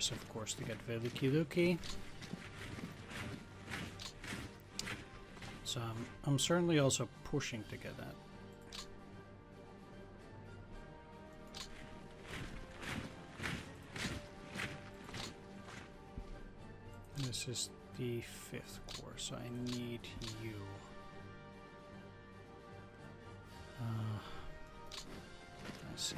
is, of course, to get Veliki Luki. So I'm certainly also pushing to get that. This is the 5th core, so I need you. I see.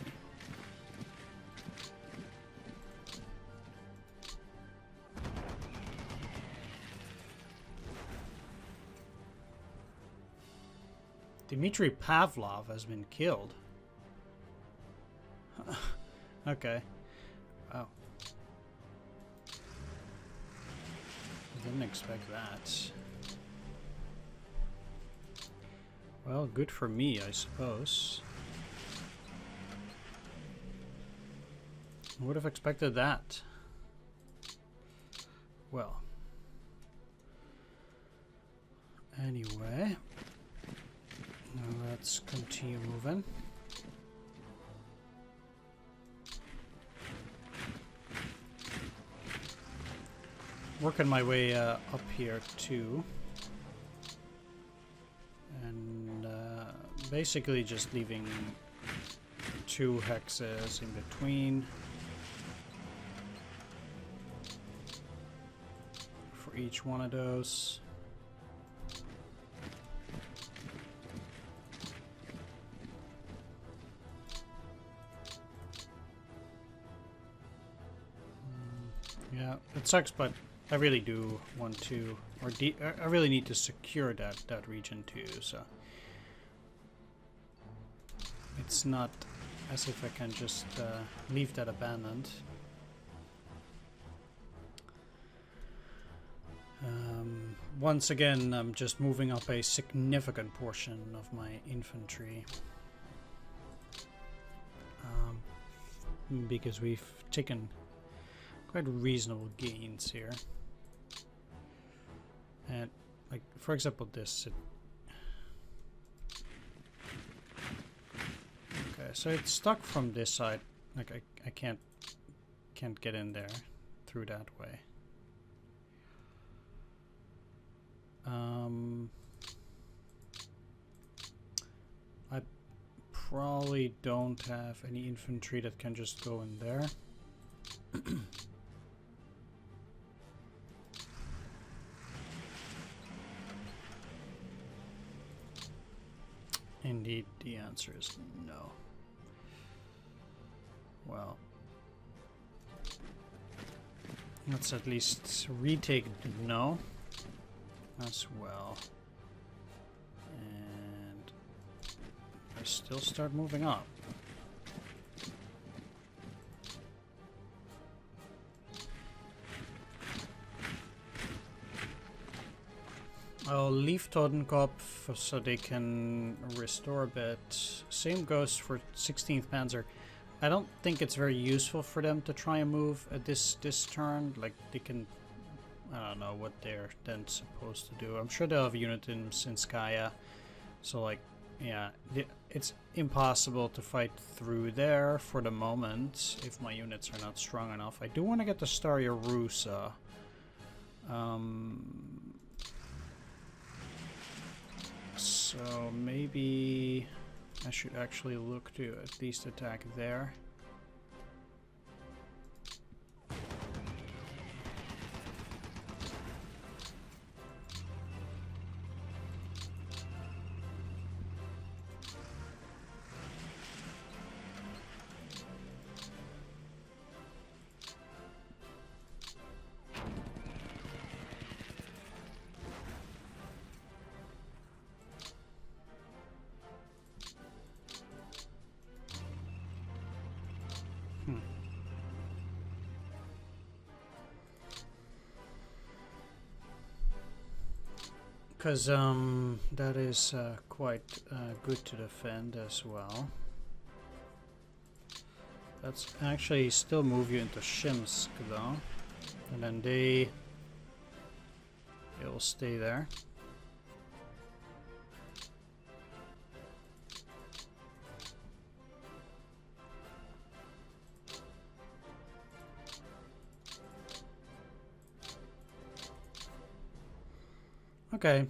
Dmitry Pavlov has been killed. Okay. Wow. Didn't expect that. Well, good for me, I suppose. I would have expected that. Well. Anyway. Now let's continue moving. Working my way up here too. And basically just leaving 2 hexes in between for each one of those. Yeah, it sucks, but I really do want to, or I really need to secure that region too, so it's not as if I can just leave that abandoned. Once again, I'm just moving up a significant portion of my infantry because we've taken quite reasonable gains here. And like, for example, this. Okay, so it's stuck from this side. Like I can't get in there through that way. I probably don't have any infantry that can just go in there. Indeed, the answer is no. Well, let's at least retake no as well. And I still start moving up. I'll leave Totenkopf so they can restore a bit. Same goes for 16th Panzer. I don't think it's very useful for them to try and move at this turn. Like, they can... I don't know what they're then supposed to do. I'm sure they'll have units in Sinskaya. So, like, yeah, it's impossible to fight through there for the moment if my units are not strong enough. I do want to get the Starya Rusa. So maybe I should actually look to at least attack there. Because that is quite good to defend as well. Let's actually still move you into Shimsk though, and then they will stay there. Okay.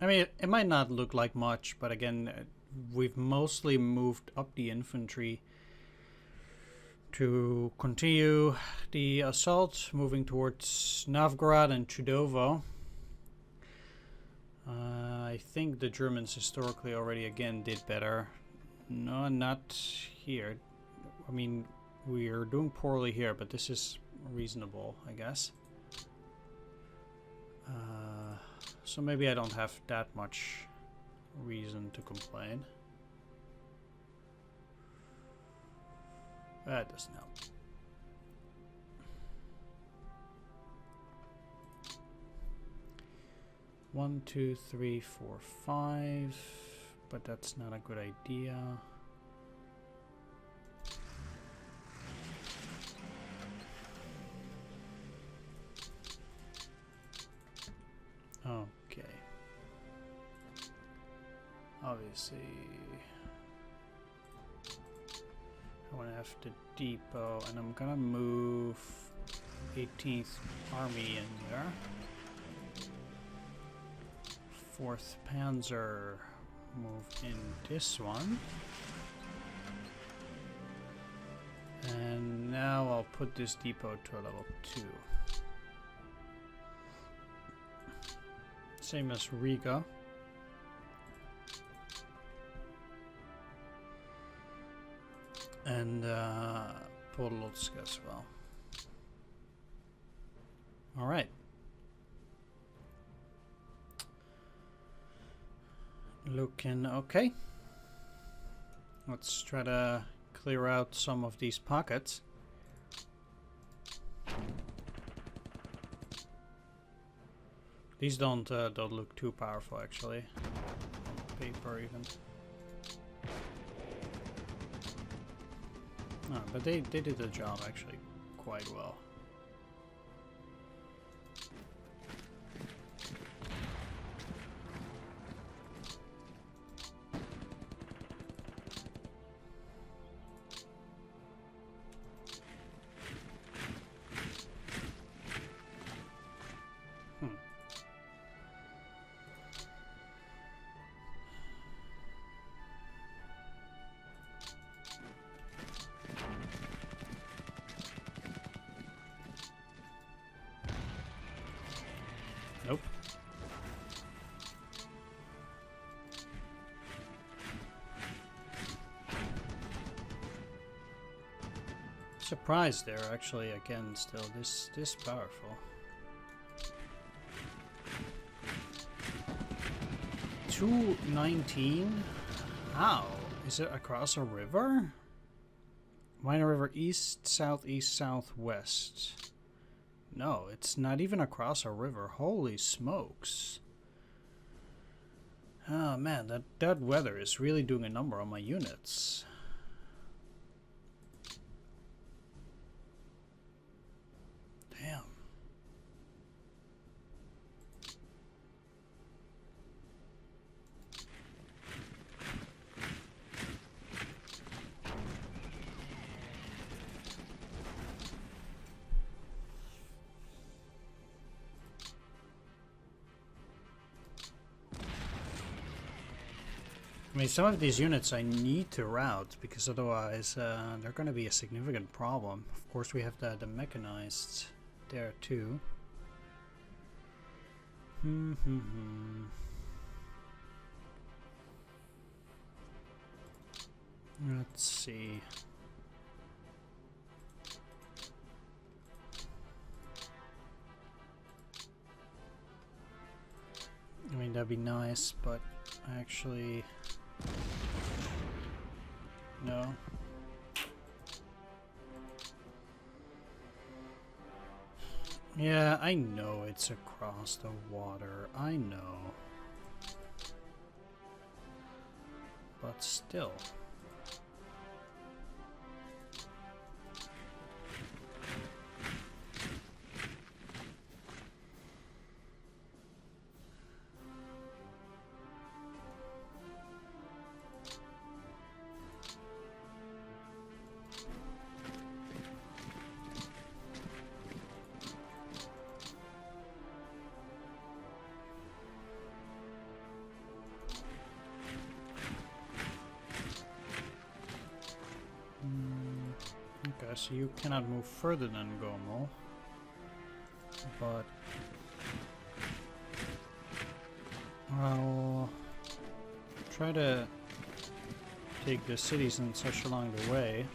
I mean, it might not look like much, but again, we've mostly moved up the infantry to continue the assault, moving towards Novgorod and Chudovo. I think the Germans historically already again did better. No, not here. I mean, we are doing poorly here, but this is reasonable, I guess. So maybe I don't have that much reason to complain. That doesn't help. One, two, three, four, five. But that's not a good idea. Okay. Obviously, I want to have the depot, and I'm gonna move 18th Army in there. 4th Panzer move in this one. And now I'll put this depot to a level 2. Same as Riga. And Podolsk as well. Alright. Looking okay. Let's try to clear out some of these pockets. These don't look too powerful actually. On paper even. No, but they did the job actually quite well. Nope. Surprised they're actually again still this powerful. 219? How? Is it across a river? Minor river east, southeast, southwest. No, it's not even across a river. Holy smokes. Oh man, that weather is really doing a number on my units. Damn. I mean, some of these units I need to route because otherwise they're going to be a significant problem. Of course, we have the mechanized there too. Let's see. I mean, that'd be nice, but actually... No. Yeah, I know it's across the water. I know. But still. so you cannot move further than Gomo. But I'll try to take the cities and such along the way.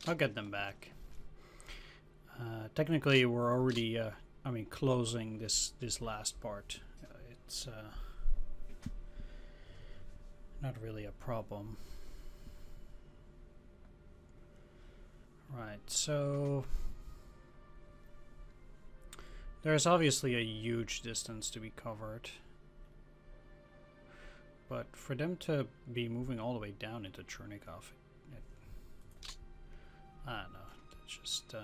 I'll get them back. Technically, we're already, I mean, closing this last part. It's not really a problem. Right, so there's obviously a huge distance to be covered. But for them to be moving all the way down into Chernikov, I don't know, it's just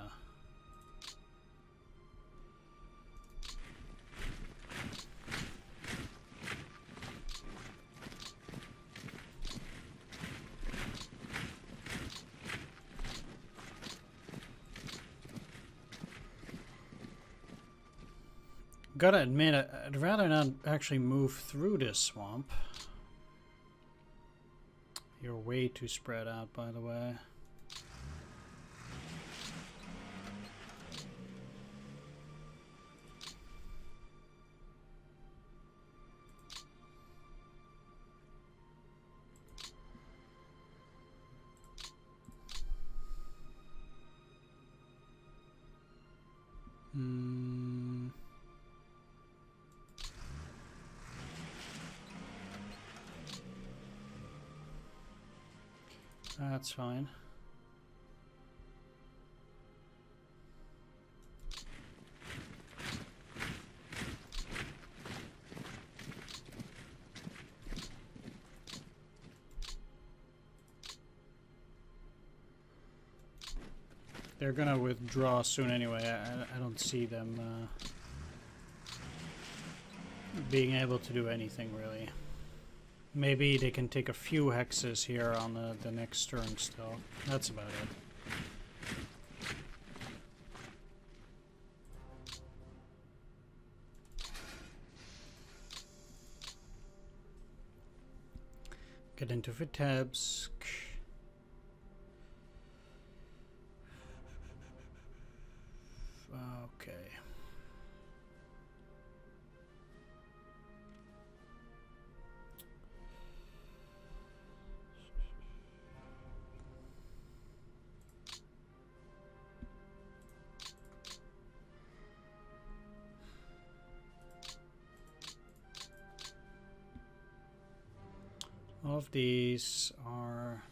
gotta admit, I'd rather not actually move through this swamp. You're way too spread out, by the way. That's fine. They're gonna withdraw soon anyway. I don't see them being able to do anything really. Maybe they can take a few hexes here on the next turn still. That's about it. Get into Vitebsk. Okay. All of these are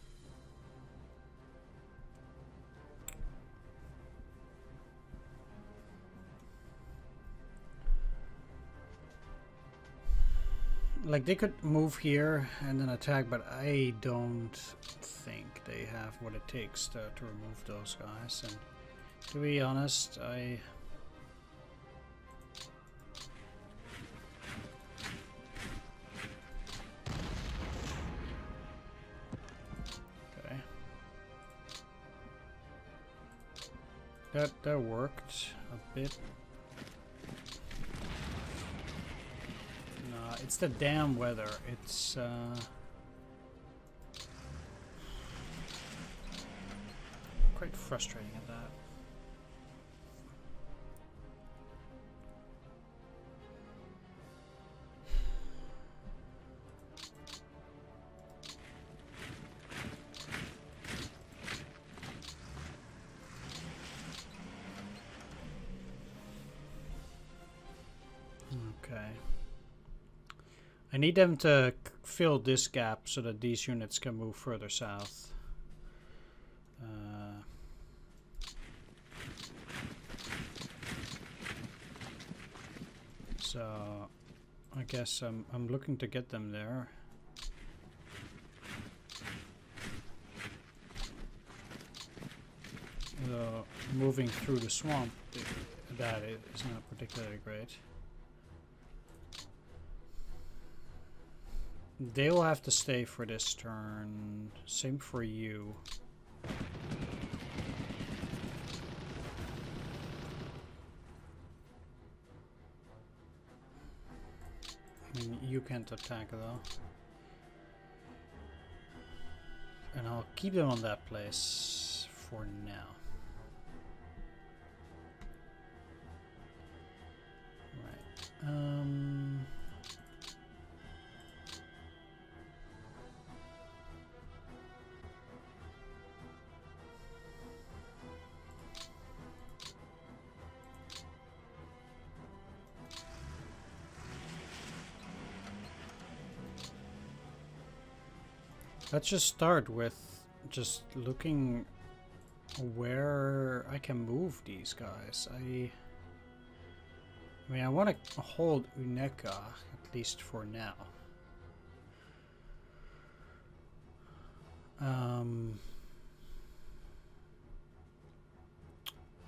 like they could move here and then attack, but I don't think they have what it takes to remove those guys. And to be honest, that worked a bit. No, it's the damn weather. It's quite frustrating at that. I need them to fill this gap so that these units can move further south. So I guess I'm looking to get them there. So moving through the swamp, that is not particularly great. They will have to stay for this turn. Same for you. I mean, you can't attack though. And I'll keep them on that place for now. Right. Let's just start with just looking where I can move these guys. I mean, I want to hold Uneka, at least for now.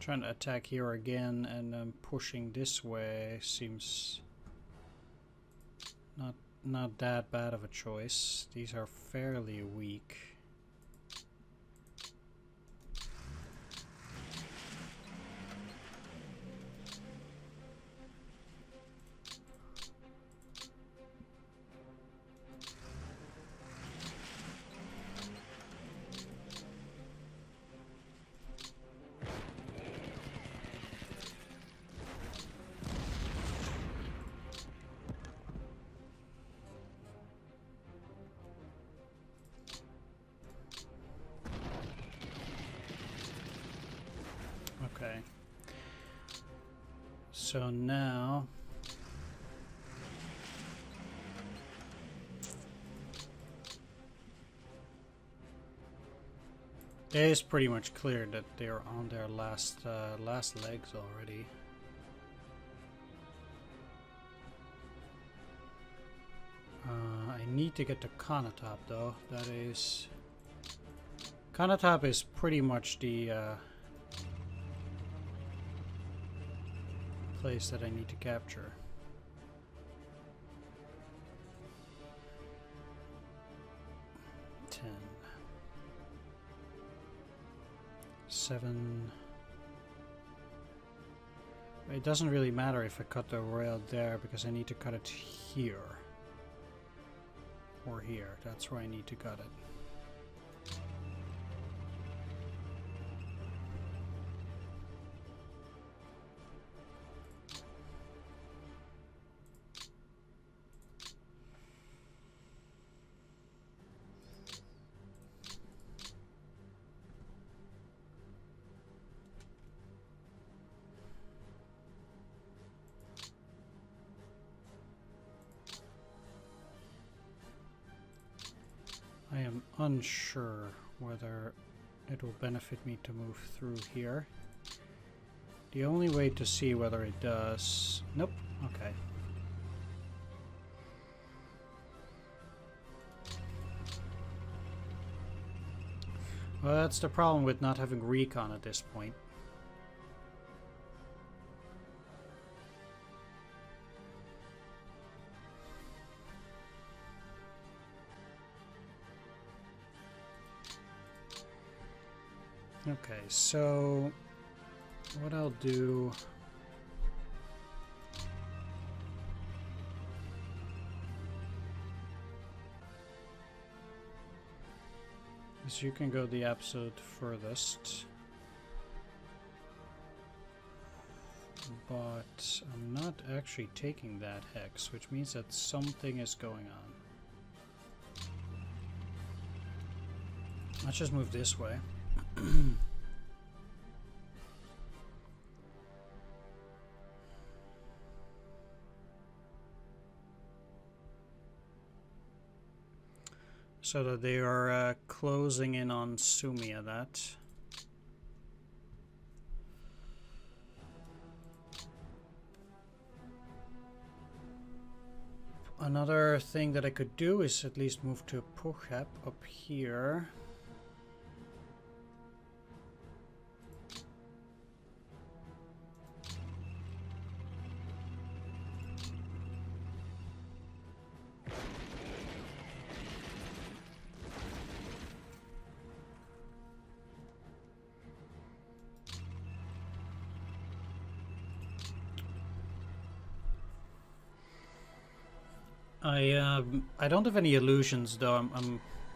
Trying to attack here again and then pushing this way seems not that bad of a choice. These are fairly weak. Okay. So now it is pretty much clear that they're on their last legs already. I need to get to Konotop though. That is, Konotop is pretty much the place that I need to capture. Ten. 7. It doesn't really matter if I cut the rail there because I need to cut it here. Or here. That's where I need to cut it. I am unsure whether it will benefit me to move through here. The only way to see whether it does... Nope. Okay. Well, that's the problem with not having recon at this point. Okay, so what I'll do is you can go the absolute furthest, but I'm not actually taking that hex, which means that something is going on. Let's just move this way. So that they are closing in on Sumia. That another thing that I could do is at least move to Puchep up here. I don't have any illusions though.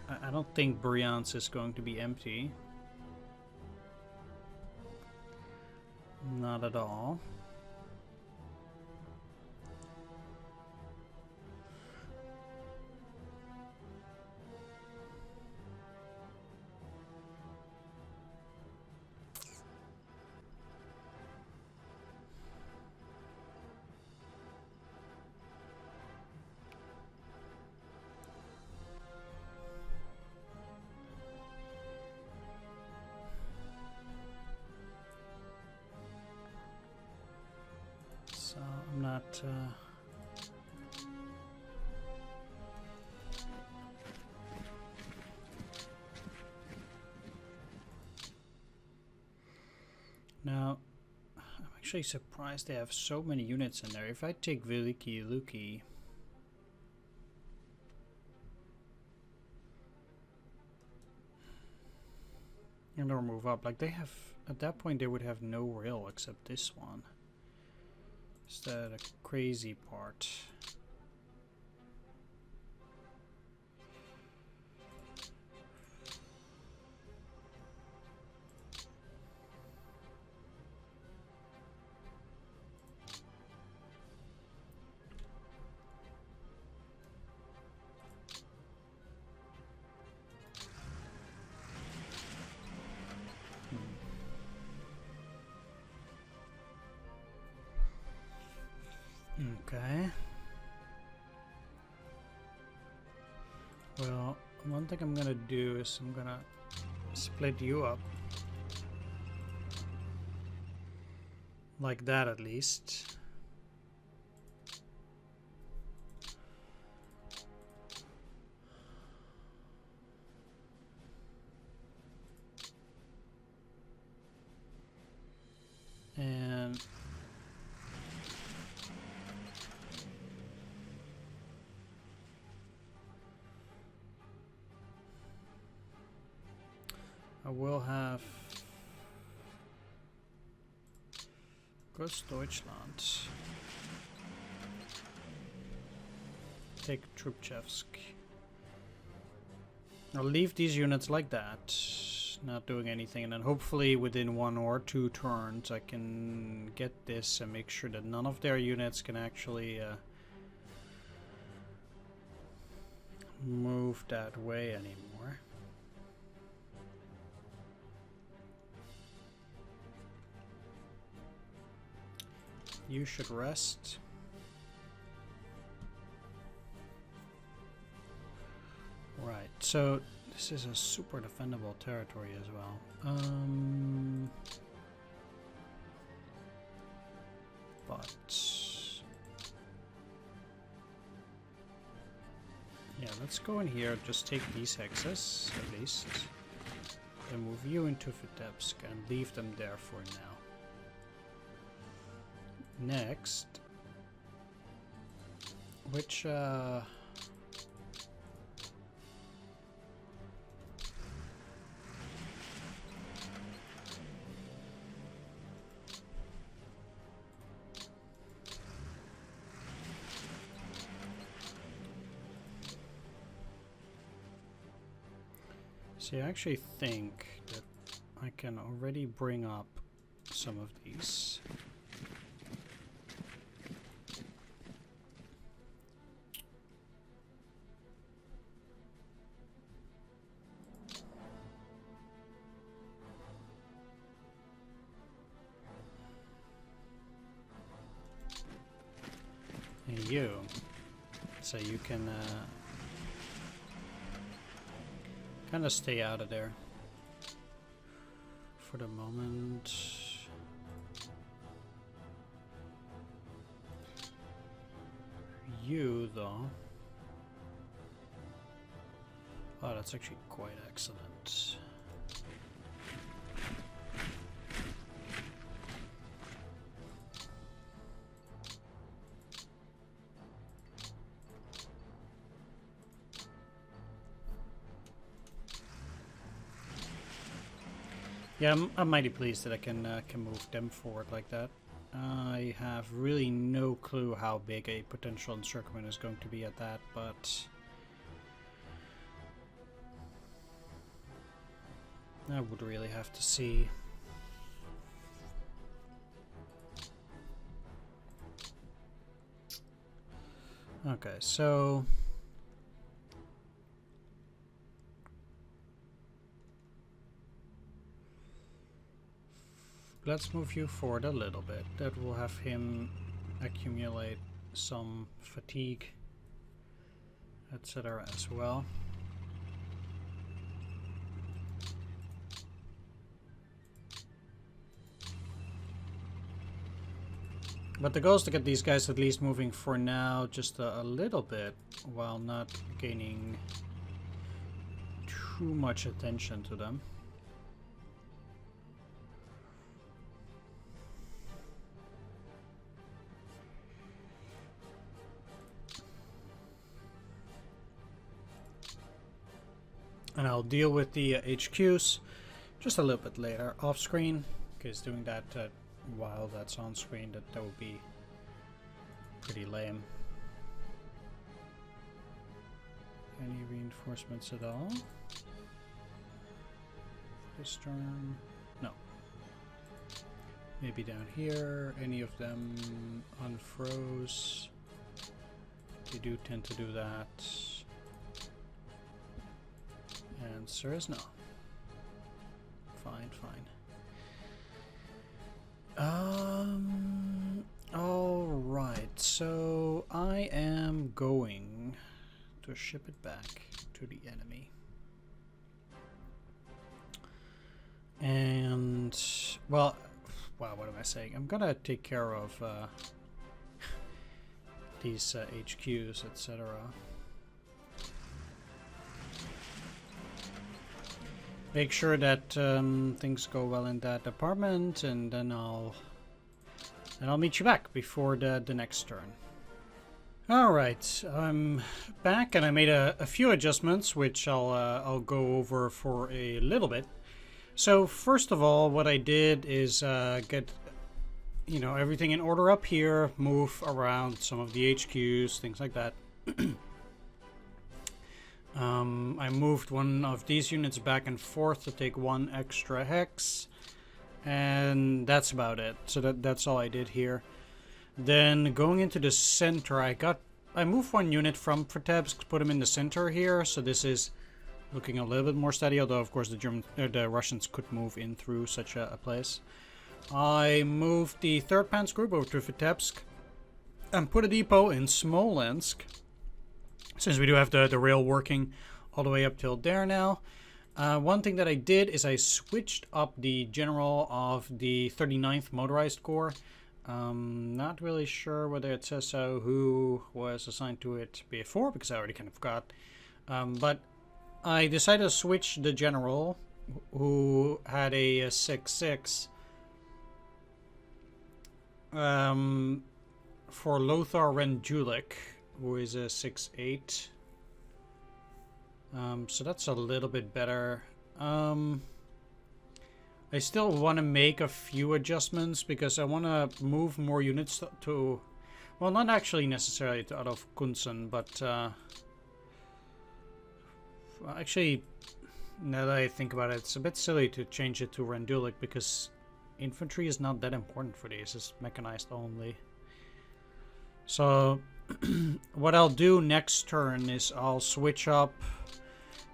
I don't think Brian's is going to be empty. Not at all. So I'm not... Now, I'm actually surprised they have so many units in there. If I take Veliki Luki... and or move up, like they have... At that point they would have no rail except this one. Is that a crazy part? Okay. Well, one thing I'm gonna do is I'm gonna split you up. Like that at least. And I will have Großdeutschland. Take Trubchevsk. I'll leave these units like that, not doing anything, and then hopefully within 1 or 2 turns I can get this and make sure that none of their units can actually move that way anymore. You should rest. Right, so this is a super defendable territory as well. But yeah, let's go in here, just take these hexes at least, and move you into Vitebsk and leave them there for now. Next, which see, I actually think that I can already bring up some of these. And you, so you can kind of stay out of there for the moment. You, though. Oh, that's actually quite excellent. Yeah, I'm mighty pleased that I can move them forward like that. I have really no clue how big a potential encirclement is going to be at that, but I would really have to see. Okay, so let's move you forward a little bit. That will have him accumulate some fatigue, etc. as well. But the goal is to get these guys at least moving for now just a little bit, while not gaining too much attention to them. And I'll deal with the HQs just a little bit later off screen, because doing that while that's on screen, that would be pretty lame. Any reinforcements at all this turn? No. Maybe down here. Any of them unfroze? They do tend to do that. Answer is no. Fine, fine. Alright, so I am going to ship it back to the enemy. And, well, wow, what am I saying? I'm gonna take care of these HQs, etc. Make sure that things go well in that department, and then I'll meet you back before the next turn. Alright, I'm back, and I made a few adjustments, which I'll go over for a little bit. So first of all, what I did is get everything in order up here, move around some of the HQs, things like that. I moved one of these units back and forth to take one extra hex, and that's about it. So that's all I did here. Then going into the center, I moved one unit from Vitebsk, put him in the center here, so this is looking a little bit more steady, although of course the Russians could move in through such a place. I moved the 3rd Panzer Group over to Vitebsk and put a depot in Smolensk, since we do have the rail working all the way up till there now. One thing that I did is I switched up the general of the 39th Motorized Corps. Not really sure whether it says so, who was assigned to it before, because I already kind of forgot. But I decided to switch the general, who had a 6-6, for Lothar Rendulic, who is a 6-8. So that's a little bit better. I still want to make a few adjustments, because I want to move more units to, well, not actually necessarily to out of Kunsen, but actually, now that I think about it, it's a bit silly to change it to Rendulic, because infantry is not that important for these. It's mechanized only. So what I'll do next turn is I'll switch up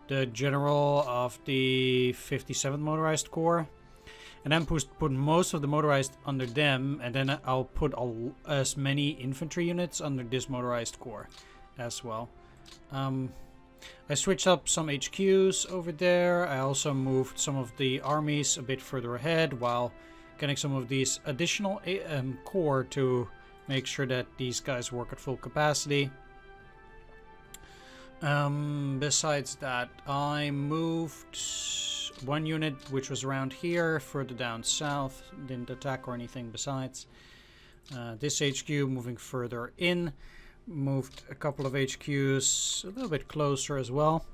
the general of the 57th Motorized Corps, and then put most of the motorized under them, and then I'll put as many infantry units under this Motorized Corps as well. I switched up some HQs over there. I also moved some of the armies a bit further ahead, while getting some of these additional corps to make sure that these guys work at full capacity. Besides that, I moved one unit which was around here further down south. Didn't attack or anything besides. This HQ moving further in. Moved a couple of HQs a little bit closer as well.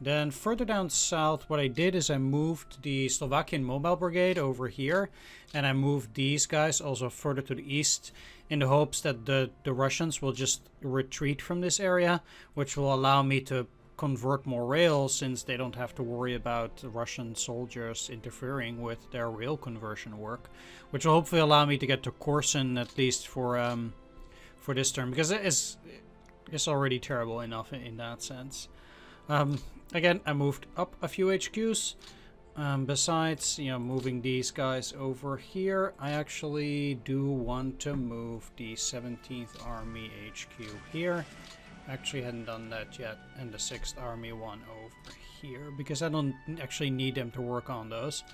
Then further down south, what I did is I moved the Slovakian Mobile Brigade over here, and I moved these guys also further to the east in the hopes that the Russians will just retreat from this area, which will allow me to convert more rail since they don't have to worry about Russian soldiers interfering with their rail conversion work, which will hopefully allow me to get to Korsun at least for this turn, because it's already terrible enough in that sense. Again, I moved up a few HQs. Besides, moving these guys over here, I actually do want to move the 17th Army HQ here. Actually hadn't done that yet, and the 6th Army one over here, because I don't actually need them to work on those.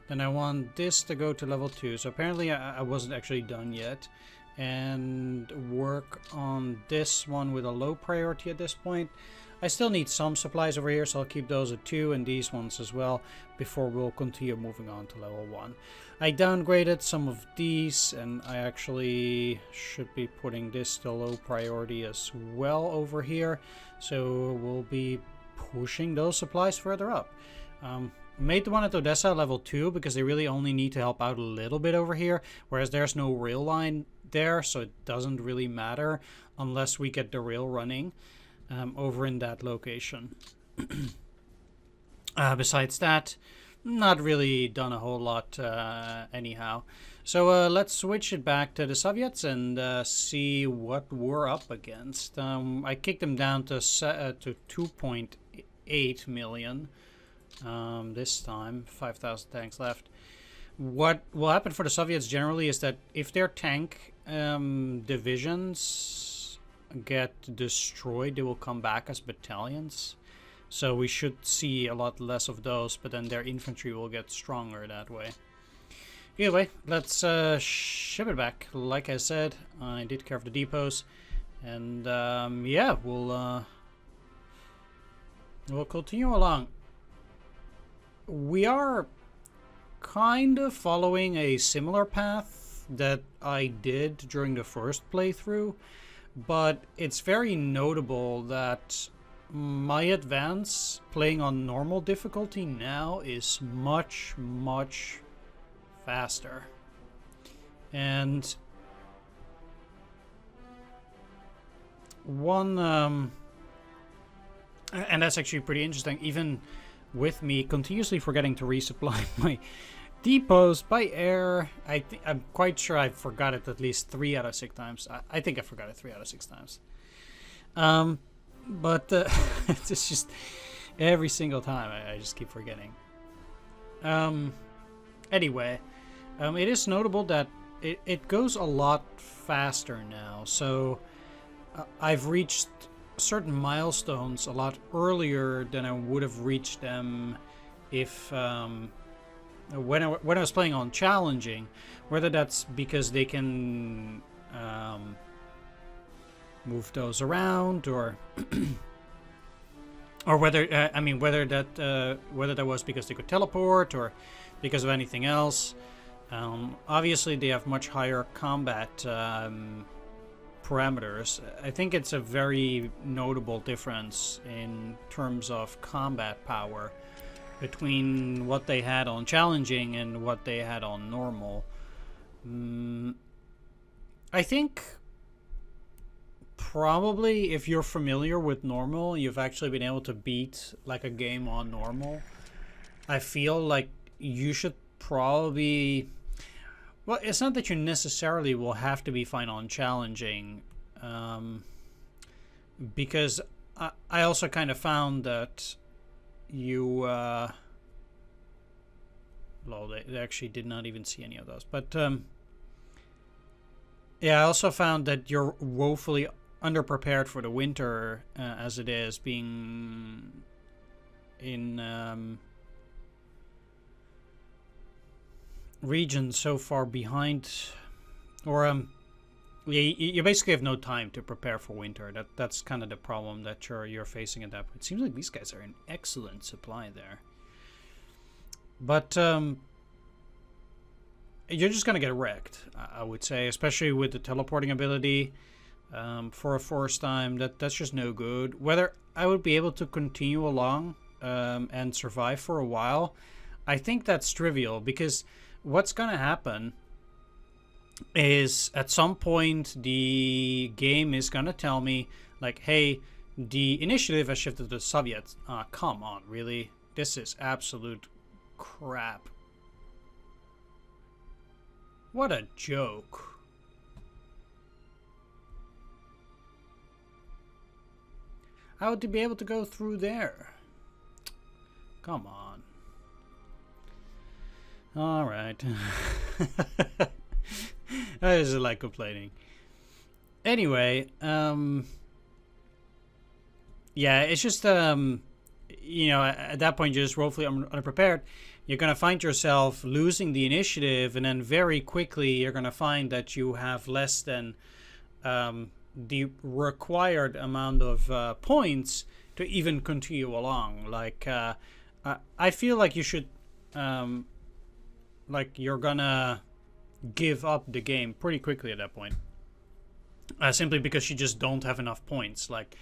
Then I want this to go to level 2, so apparently I wasn't actually done yet. And work on this one with a low priority at this point. I still need some supplies over here, so I'll keep those at 2 and these ones as well before we'll continue moving on to level 1. I downgraded some of these, and I actually should be putting this to low priority as well over here, so we'll be pushing those supplies further up. Made the one at Odessa level 2 because they really only need to help out a little bit over here, whereas there's no rail line there, so it doesn't really matter unless we get the rail running over in that location. Besides that, not really done a whole lot anyhow. So let's switch it back to the Soviets and see what we're up against. I kicked them down to 2.8 million this time, 5,000 tanks left. What will happen for the Soviets generally is that if their tank divisions get destroyed, they will come back as battalions. So we should see a lot less of those, but then their infantry will get stronger that way. Either way, let's ship it back. Like I said, I did care of the depots, and yeah, we'll continue along. We are kind of following a similar path that I did during the first playthrough, but it's very notable that my advance playing on normal difficulty now is much faster. And and that's actually pretty interesting, even with me continuously forgetting to resupply my depots by air. I'm quite sure I forgot it at least 3 out of 6 times. I think I forgot it 3 out of 6 times. But it's just every single time I just keep forgetting. Anyway, it is notable that it goes a lot faster now. So I've reached certain milestones a lot earlier than I would have reached them if when I was playing on challenging, whether that's because they can move those around, or or whether whether that was because they could teleport or because of anything else. Obviously, they have much higher combat parameters. I think it's a very notable difference in terms of combat power between what they had on challenging and what they had on normal. I think probably if you're familiar with normal, you've actually been able to beat like a game on normal. I feel like you should probably... Well, it's not that you necessarily will have to be fine on challenging, because I also kind of found that you... well, they actually did not even see any of those. But, yeah, I also found that you're woefully underprepared for the winter, as it is, being in... region so far behind, or you basically have no time to prepare for winter. That's kind of the problem that you're facing at that point. It seems like these guys are in excellent supply there, but you're just gonna get wrecked, I would say, especially with the teleporting ability for a force time. That's just no good. Whether I would be able to continue along and survive for a while, I think that's trivial, because what's gonna happen is at some point the game is gonna tell me, like, hey, the initiative has shifted to the Soviets. Come on, really? This is absolute crap. What a joke. How would they be able to go through there? Come on. Alright. I just like complaining. Anyway, yeah, it's just, you know, at that point you're just woefully unprepared. You're going to find yourself losing the initiative, and then very quickly you're going to find that you have less than the required amount of points to even continue along. Like, I feel like you should, like, you're gonna give up the game pretty quickly at that point. Simply because you just don't have enough points. Like,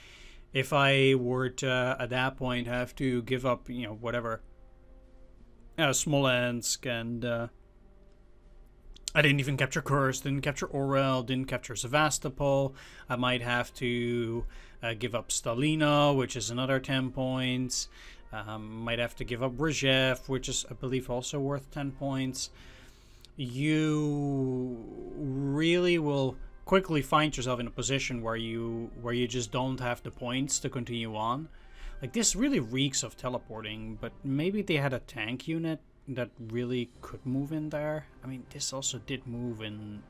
if I were to, at that point, have to give up, you know, whatever, Smolensk, and I didn't even capture Kursk, didn't capture Orel, didn't capture Sevastopol. I might have to give up Stalino, which is another 10 points. Might have to give up Brzezew, which is, I believe, also worth 10 points. You really will quickly find yourself in a position where you just don't have the points to continue on. Like, this really reeks of teleporting, but maybe they had a tank unit that really could move in there. I mean, this also did move in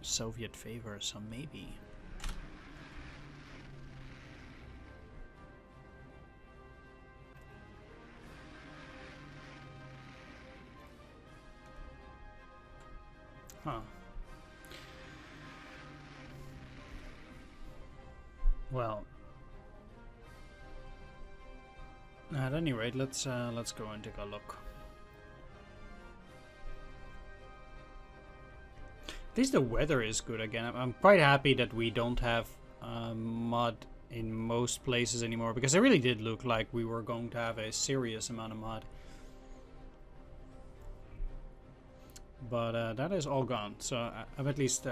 Soviet favor, so maybe. Huh. Well, at any rate, let's go and take a look. At least the weather is good again. I'm quite happy that we don't have mud in most places anymore, because it really did look like we were going to have a serious amount of mud. But that is all gone, so I'm at least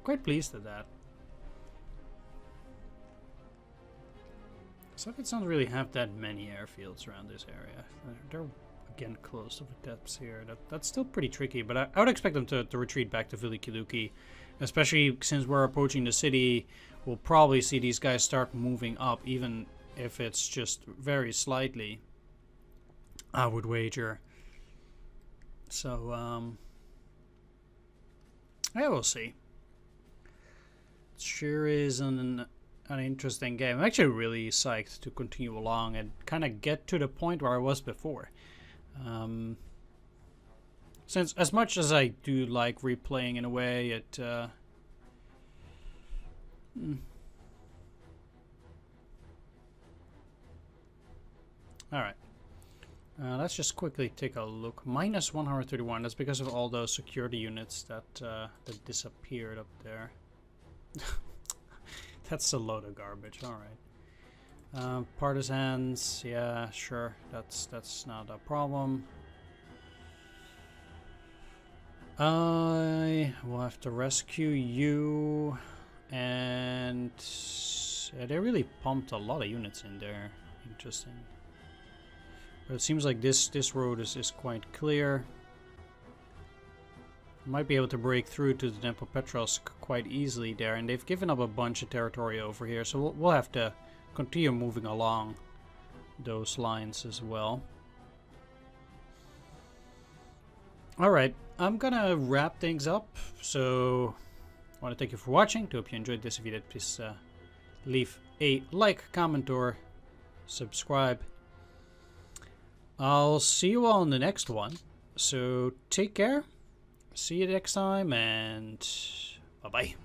quite pleased at that. Soviets don't really have that many airfields around this area. They're again close to the depths here. That's still pretty tricky, but I would expect them to retreat back to Veliki Luki, especially since we're approaching the city. We'll probably see these guys start moving up, even if it's just very slightly, I would wager. So, yeah, we'll see. It sure is an interesting game. I'm actually really psyched to continue along and kind of get to the point where I was before. Since, as much as I do like replaying in a way, it Alright. Let's just quickly take a look. Minus 131. That's because of all those security units that that disappeared up there. That's a load of garbage. Alright. Partisans. Yeah, sure. That's not a problem. I will have to rescue you. And they really pumped a lot of units in there. Interesting. But it seems like this road is quite clear. Might be able to break through to the Dnepropetrovsk quite easily there, and they've given up a bunch of territory over here, so we'll have to continue moving along those lines as well. Alright, I'm gonna wrap things up, so I want to thank you for watching. I hope you enjoyed this. If you did, please leave a like, comment, or subscribe. I'll see you all in the next one, so take care. See you next time, and bye-bye.